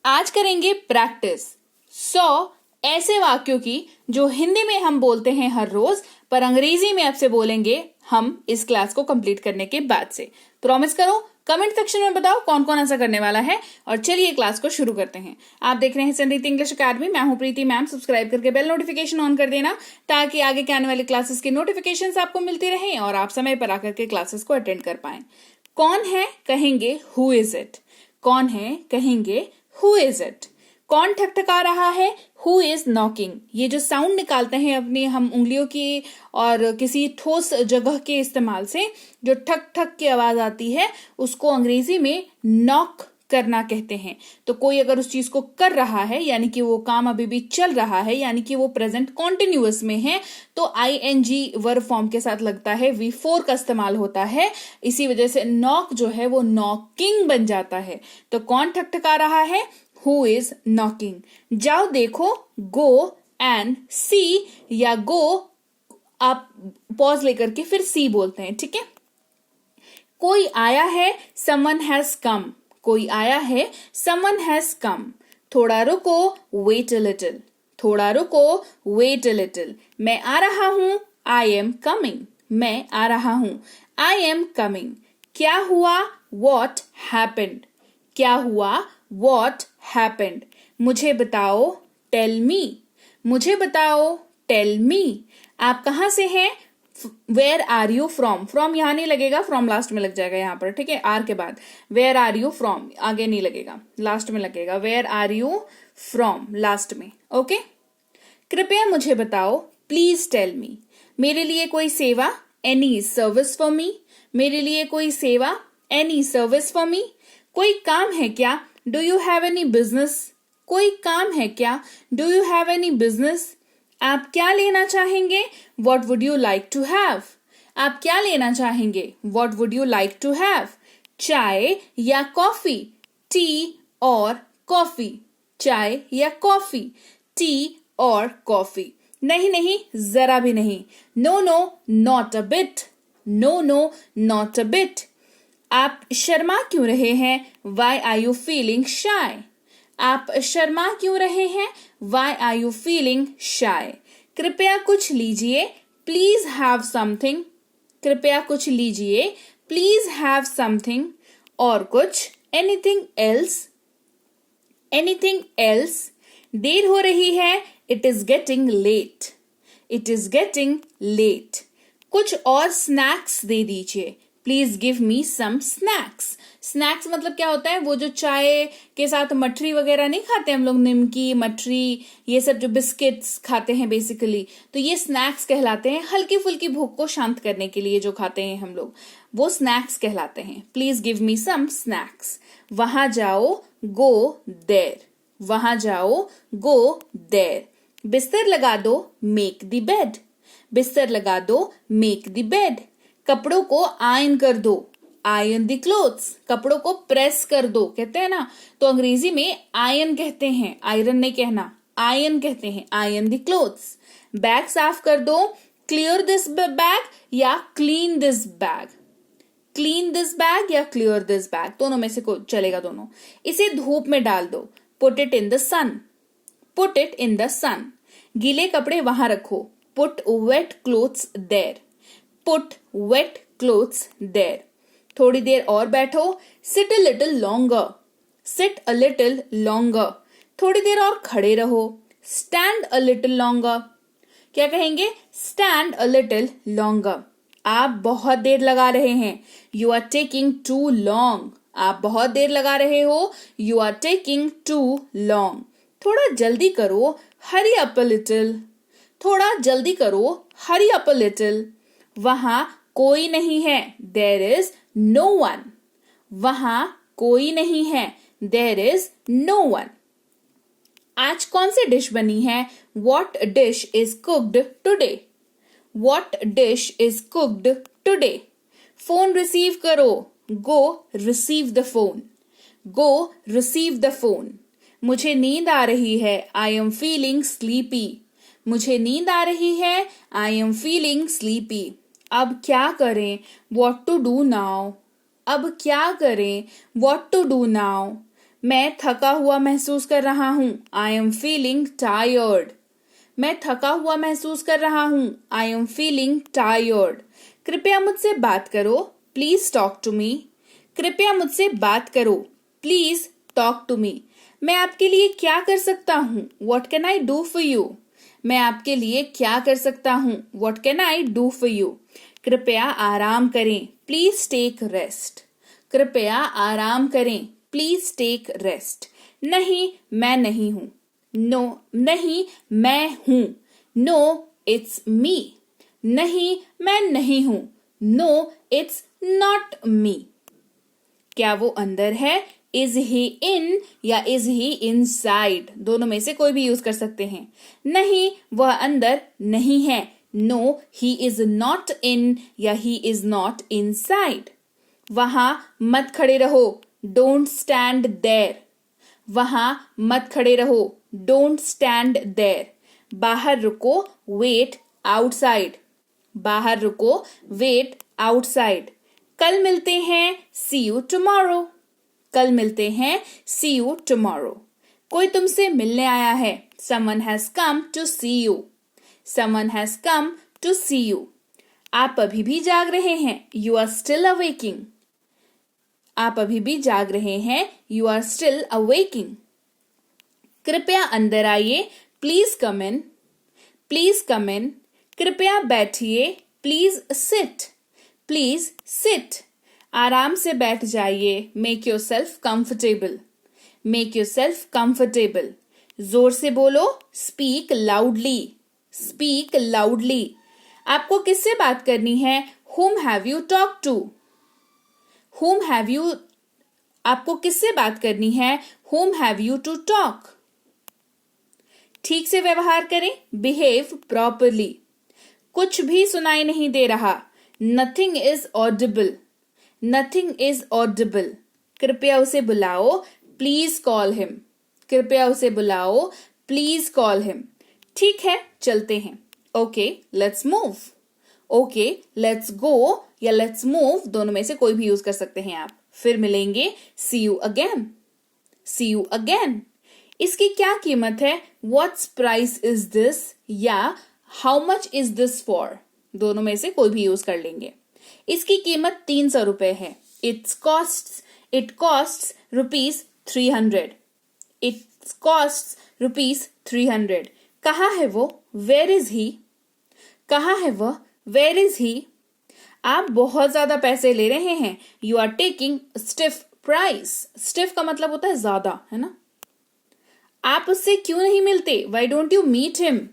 आज करेंगे प्रैक्टिस 100 ऐसे वाक्यों की जो हिंदी में हम बोलते हैं हर रोज, पर अंग्रेजी में आपसे बोलेंगे हम इस क्लास को कंप्लीट करने के बाद से। प्रॉमिस करो, कमेंट सेक्शन में बताओ कौन कौन ऐसा करने वाला है। और चलिए क्लास को शुरू करते हैं। आप देख रहे हैं संरीति इंग्लिश अकेडमी। मैं हूं प्रीति मैम। सब्सक्राइब करके बेल नोटिफिकेशन ऑन कर देना ताकि आगे के आने वाली क्लासेस की नोटिफिकेशंस आपको मिलती रहे और आप समय पर आकर के क्लासेस को अटेंड कर पाए। कौन है कहेंगे हु इज इट। कौन है कहेंगे हु इज इट। कौन ठकठका रहा है, हु इज नॉकिंग। ये जो साउंड निकालते हैं अपनी हम उंगलियों की और किसी ठोस जगह के इस्तेमाल से, जो ठक ठक की आवाज आती है, उसको अंग्रेजी में नॉक करना कहते हैं। तो कोई अगर उस चीज को कर रहा है यानी कि वो काम अभी भी चल रहा है, यानी कि वो प्रेजेंट कॉन्टिन्यूअस में है, तो आईएनजी वर्ब फॉर्म के साथ लगता है, V4 का इस्तेमाल होता है। इसी वजह से नॉक जो है वो नॉकिंग बन जाता है। तो कौन ठकठका रहा है, हु इज नॉकिंग। जाओ देखो, गो एंड सी, या गो आप पॉज लेकर के फिर सी बोलते हैं, ठीक है। कोई आया है, समवन हैज कम। कोई आया है, समवन हैज कम। थोड़ा रुको, वेट अ लिटिल। थोड़ा रुको, वेट अ लिटिल। मैं आ रहा हूं, आई एम कमिंग। मैं आ रहा हूं, आई एम कमिंग। क्या हुआ, वॉट हैपेंड। क्या हुआ, वॉट हैपेंड। मुझे बताओ, टेल मी। मुझे बताओ, टेल मी। आप कहां से हैं, where are you from. From यहां नहीं लगेगा, फ्रॉम लास्ट में लग जाएगा यहां पर, ठीक है। आर के बाद वेयर आर यू फ्रॉम आगे नहीं लगेगा, लास्ट में लगेगा। Where are you from last में, ओके। कृपया मुझे बताओ, प्लीज टेल मी। मेरे लिए कोई सेवा, एनी सर्विस फॉर मी। मेरे लिए कोई सेवा, एनी सर्विस फॉर मी। कोई काम है क्या, do you have any business. कोई काम है क्या, do you have any business. आप क्या लेना चाहेंगे, what would you like to have. आप क्या लेना चाहेंगे, what would you like to have. चाय या कॉफी, टी और कॉफी। चाय या कॉफी, टी और कॉफी। नहीं नहीं, जरा भी नहीं। No no, not a bit. No no, not a bit. आप शर्मा क्यों रहे हैं, why are you feeling shy. आप शर्मा क्यों रहे हैं, why are you feeling shy. कृपया कुछ लीजिए, प्लीज हैव समथिंग। कृपया कुछ लीजिए, प्लीज हैव समथिंग। और कुछ, एनीथिंग एल्स। Anything else. देर हो रही है, it is getting late. It is getting late. कुछ और स्नैक्स दे दीजिए, please give me some snacks. Snacks मतलब क्या होता है, वो जो चाय के साथ मठरी वगैरह नहीं खाते हम लोग, निमकी, मठरी, ये सब जो बिस्किट्स खाते हैं बेसिकली, तो ये स्नैक्स कहलाते हैं। हल्की फुल्की भूख को शांत करने के लिए जो खाते हैं हम लोग, वो स्नैक्स कहलाते हैं। Please give me some snacks. वहां जाओ, गो देयर। वहां जाओ, गो देयर। बिस्तर लगा दो, मेक द बेड। बिस्तर लगा दो, मेक द बेड। कपड़ों को आयन कर दो, आयन द क्लोथ्स। कपड़ों को प्रेस कर दो कहते हैं ना, तो अंग्रेजी में आयन कहते हैं, आयरन नहीं कहना, आयन कहते हैं, आयन द क्लोथ्स। बैग साफ कर दो, क्लियर दिस बैग या clean this bag. Clean this bag या क्लियर दिस बैग, दोनों में से कोई चलेगा, दोनों। इसे धूप में डाल दो, put it in the sun. Put it in the sun. गीले कपड़े वहां रखो, put wet clothes there. Put wet clothes there. थोड़ी देर और बैठो, sit a little longer. Sit a little longer. थोड़ी देर और खड़े रहो, स्टैंड अ लिटिल लॉन्गर। क्या कहेंगे, स्टैंड अ लिटिल लॉन्गर। आप बहुत देर लगा रहे हैं, you are taking too long. आप बहुत देर लगा रहे हो, you are taking too long. थोड़ा जल्दी करो, हरी अप अ लिटिल। थोड़ा जल्दी करो, हरी अप अ लिटिल। वहां कोई नहीं है, देयर इज नो वन। वहां कोई नहीं है, देयर इज नो वन। आज कौन सी डिश बनी है, what dish is cooked today. What dish is cooked today. Phone receive करो, go receive the phone. Go receive the phone. मुझे नींद आ रही है, आई एम फीलिंग स्लीपी। मुझे नींद आ रही है, आई एम फीलिंग स्लीपी। अब क्या करें, वॉट टू डू नाउ। अब क्या करें, वॉट टू डू नाउ। मैं थका हुआ महसूस कर रहा हूं। I am feeling tired. मैं थका हुआ महसूस कर रहा हूं। I am feeling tired. कृपया मुझसे बात करो। Please talk to me. कृपया मुझसे बात करो। Please talk to me. मैं आपके लिए क्या कर सकता हूँ? What can I do for you? मैं आपके लिए क्या कर सकता हूँ? What can I do for you? कृपया आराम करें। Please take rest. कृपया आराम करें। Please take rest. नहीं, मैं नहीं हूं। नो, नहीं, मैं हूं। No, it's me. नहीं, मैं नहीं हूं। No, it's not me. क्या वो अंदर है? इज ही इन या इज ही इनसाइड? दोनों में से कोई भी यूज कर सकते हैं। नहीं, वह अंदर नहीं है। No, he is not in या ही इज नॉट इनसाइड। वहां मत खड़े रहो। Don't stand there. वहां मत खड़े रहो। Don't stand there. बाहर रुको। Wait outside. बाहर रुको। Wait outside. कल मिलते हैं। See you tomorrow. कल मिलते हैं। See you tomorrow. कोई तुमसे मिलने आया है। Someone has come to see you. Someone has come to see you. आप अभी भी जाग रहे हैं। You are still awaking. आप अभी भी जाग रहे हैं। You are still awaking. कृपया अंदर आइए। Please come in. Please come in. कृपया बैठिए। Please sit. Please sit. आराम से बैठ जाइए। Make yourself comfortable. Make yourself comfortable. जोर से बोलो। Speak loudly. Speak loudly. आपको किससे बात करनी है? whom have you talked to? whom have you? आपको किससे बात करनी है? whom have you to talk? ठीक से व्यवहार करें। Behave properly. कुछ भी सुनाई नहीं दे रहा। Nothing is Audible. Nothing is Audible. कृपया उसे बुलाओ। Please call him. कृपया उसे बुलाओ। Please call him. ठीक है, चलते हैं। Okay, let's move. Okay, let's go या लेट्स मूव, दोनों में से कोई भी यूज कर सकते हैं आप। फिर मिलेंगे। See you again. See you again. इसकी क्या कीमत है? व्हाट्स प्राइस इज दिस या how much is this for? दोनों में से कोई भी यूज कर लेंगे। इसकी कीमत 300 रुपए है। It cost ₹300। It cost ₹300। कहाँ है वो? Where is he? कहाँ है वह? Where is he? आप बहुत ज्यादा पैसे ले रहे हैं। You are taking stiff price. Stiff का मतलब होता है ज्यादा, है ना? आप उससे क्यों नहीं मिलते? Why don't you meet him?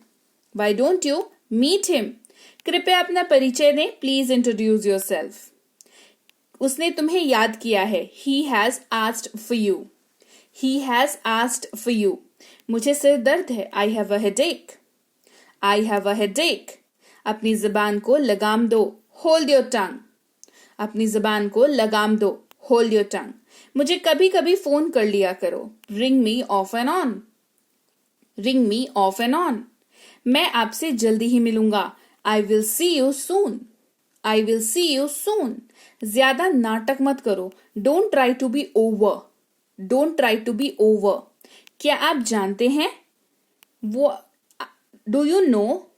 Why don't you meet him? कृपया अपना परिचय दें। Please introduce yourself. उसने तुम्हें याद किया है। He has asked for you. He has asked for you. मुझे सिर दर्द है। I have a headache. I have a headache. अपनी जुबान को लगाम दो। Hold your tongue. अपनी जुबान को लगाम दो। Hold your tongue. मुझे कभी कभी फोन कर लिया करो। Ring me off and on. Ring me off and on. मैं आपसे जल्दी ही मिलूंगा। I will see you soon. I will see you soon. ज्यादा नाटक मत करो। Don't try to be over. Don't try to be over. क्या आप जानते हैं? वो डू यू नो?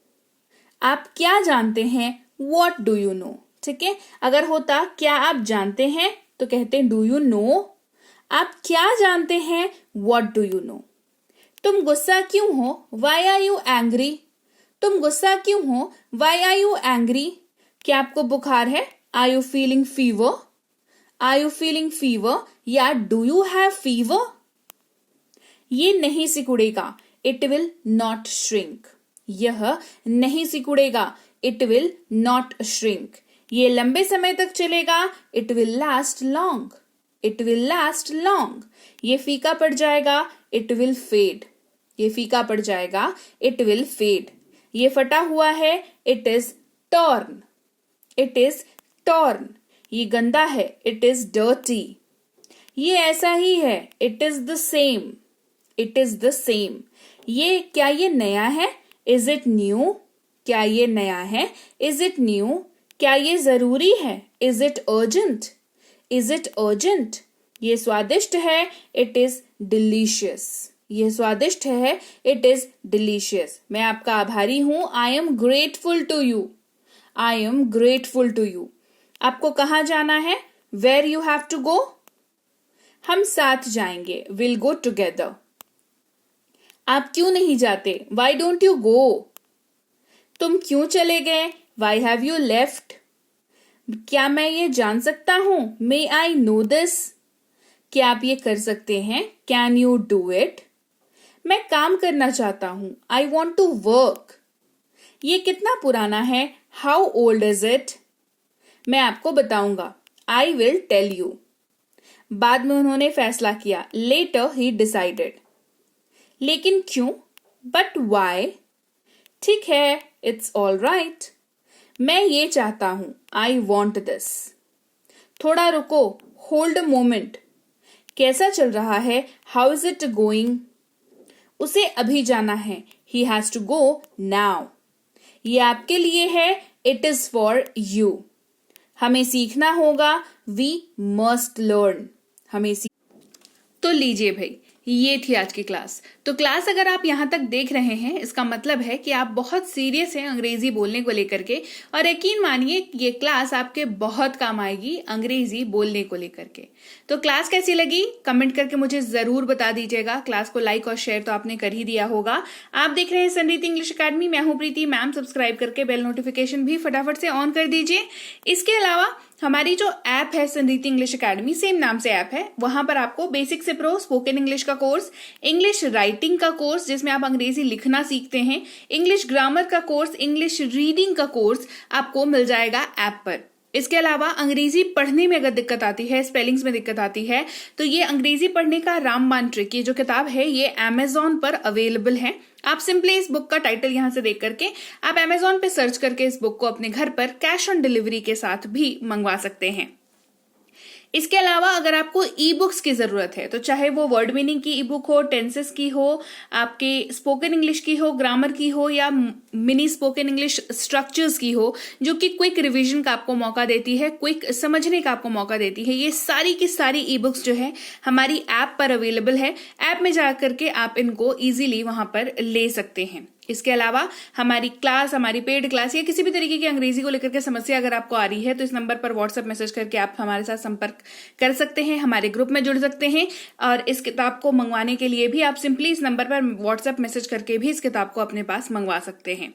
आप क्या जानते हैं? What do you no? ठीक है, अगर होता क्या आप जानते हैं तो कहते हैं डू यू नो। आप क्या जानते हैं? What do you know? तुम गुस्सा क्यों हो? Why are you angry? तुम गुस्सा क्यों हो? Why are you angry? क्या आपको बुखार है? Are you feeling fever? Are you feeling fever या डू यू हैव फीवर? ये नहीं सिकुड़ेगा। It will not shrink. यह नहीं सिकुड़ेगा। It will not shrink. ये लंबे समय तक चलेगा। It will last long. It will last long. ये फीका पड़ जाएगा। It will fade. ये फीका पड़ जाएगा। It will fade. ये फटा हुआ है। It is torn. It is torn. ये गंदा है। It is dirty. ये ऐसा ही है। It is the same. It is the same. क्या ये नया है? Is it new? क्या ये नया है? Is it new? क्या ये जरूरी है? Is it urgent? Is it urgent? ये स्वादिष्ट है, इट इज डिलीशियस। ये स्वादिष्ट है, इट इज डिलीशियस। मैं आपका आभारी हूं, I am grateful to you. I am grateful to you. आपको कहाँ जाना है? Where you have to go? हम साथ जाएंगे, विल गो टुगेदर। आप क्यों नहीं जाते? Y don't you go? तुम क्यों चले गए? Why have you left? क्या मैं ये जान सकता हूं? मे आई नो दिस? क्या आप ये कर सकते हैं? Can you do it? मैं काम करना चाहता हूं, आई वॉन्ट टू वर्क। ये कितना पुराना है? How old is it? मैं आपको बताऊंगा, आई विल टेल यू। बाद में उन्होंने फैसला किया, लेटर ही डिसाइडेड। लेकिन क्यों? But why? ठीक है, इट्स ऑल राइट। मैं ये चाहता हूं, आई वॉन्ट दिस। थोड़ा रुको, होल्ड अ मोमेंट। कैसा चल रहा है? How is it going? उसे अभी जाना है, he has to go now. ये आपके लिए है, इट इज फॉर यू। हमें सीखना होगा, वी मस्ट लर्न। हमें तो लीजिए भाई, ये थी आज की क्लास। तो क्लास अगर आप यहां तक देख रहे हैं, इसका मतलब है कि आप बहुत सीरियस हैं अंग्रेजी बोलने को लेकर के, और यकीन मानिए ये क्लास आपके बहुत काम आएगी अंग्रेजी बोलने को लेकर के। तो क्लास कैसी लगी कमेंट करके मुझे जरूर बता दीजिएगा। क्लास को लाइक और शेयर तो आपने कर ही दिया होगा। आप देख रहे हैं संरीति इंग्लिश अकेडमी, मैं हूं प्रीति मैम। सब्सक्राइब करके बेल नोटिफिकेशन भी फटाफट से ऑन कर दीजिए। इसके अलावा हमारी जो ऐप है संरीति इंग्लिश अकेडमी, सेम नाम से ऐप है, वहां पर आपको बेसिक से प्रो स्पोकन इंग्लिश का कोर्स, इंग्लिश राइटिंग का कोर्स जिसमें आप अंग्रेजी लिखना सीखते हैं, इंग्लिश ग्रामर का कोर्स, इंग्लिश रीडिंग का कोर्स आपको मिल जाएगा ऐप पर। इसके अलावा अंग्रेजी पढ़ने में अगर दिक्कत आती है, स्पेलिंग्स में दिक्कत आती है, तो ये अंग्रेजी पढ़ने का रामबाण ट्रिक, ये जो किताब है ये अमेजॉन पर अवेलेबल है। आप सिंपली इस बुक का टाइटल यहां से देख करके आप अमेजॉन पे सर्च करके इस बुक को अपने घर पर कैश ऑन डिलीवरी के साथ भी मंगवा सकते हैं। इसके अलावा अगर आपको ई बुक्स की जरूरत है, तो चाहे वो वर्ड मीनिंग की ई बुक हो, टेंसेस की हो, आपके स्पोकन इंग्लिश की हो, ग्रामर की हो, या मिनी स्पोकन इंग्लिश स्ट्रक्चर्स की हो, जो कि क्विक रिवीजन का आपको मौका देती है, क्विक समझने का आपको मौका देती है, ये सारी की सारी ई बुक्स जो है हमारी ऐप पर अवेलेबल है। ऐप में जाकर के आप इनको इजीली वहां पर ले सकते हैं। इसके अलावा हमारी क्लास, हमारी पेड क्लास या किसी भी तरीके की अंग्रेजी को लेकर के समस्या अगर आपको आ रही है, तो इस नंबर पर व्हाट्सएप मैसेज करके आप हमारे साथ संपर्क कर सकते हैं, हमारे ग्रुप में जुड़ सकते हैं। और इस किताब को मंगवाने के लिए भी आप सिंपली इस नंबर पर व्हाट्सएप मैसेज करके भी इस किताब को अपने पास मंगवा सकते हैं।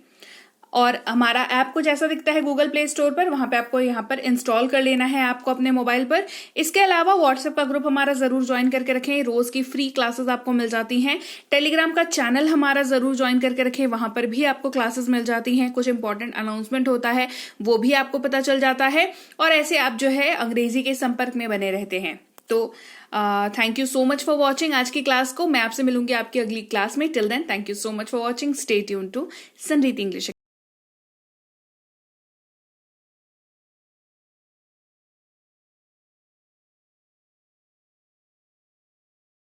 और हमारा ऐप कुछ ऐसा दिखता है गूगल प्ले स्टोर पर, वहां पे आपको यहाँ पर इंस्टॉल कर लेना है ऐप को अपने मोबाइल पर। इसके अलावा व्हाट्सएप का ग्रुप हमारा जरूर ज्वाइन करके रखें, रोज की फ्री क्लासेस आपको मिल जाती हैं। टेलीग्राम का चैनल हमारा जरूर ज्वाइन करके रखें, वहां पर भी आपको क्लासेस मिल जाती हैं, कुछ इंपॉर्टेंट अनाउंसमेंट होता है वो भी आपको पता चल जाता है, और ऐसे आप जो है अंग्रेजी के संपर्क में बने रहते हैं। तो thank you so much for watching आज की क्लास को। मैं आपसे मिलूंगी आपकी अगली क्लास में। Till then thank you so much for watching. Stay tuned to Sanriti English.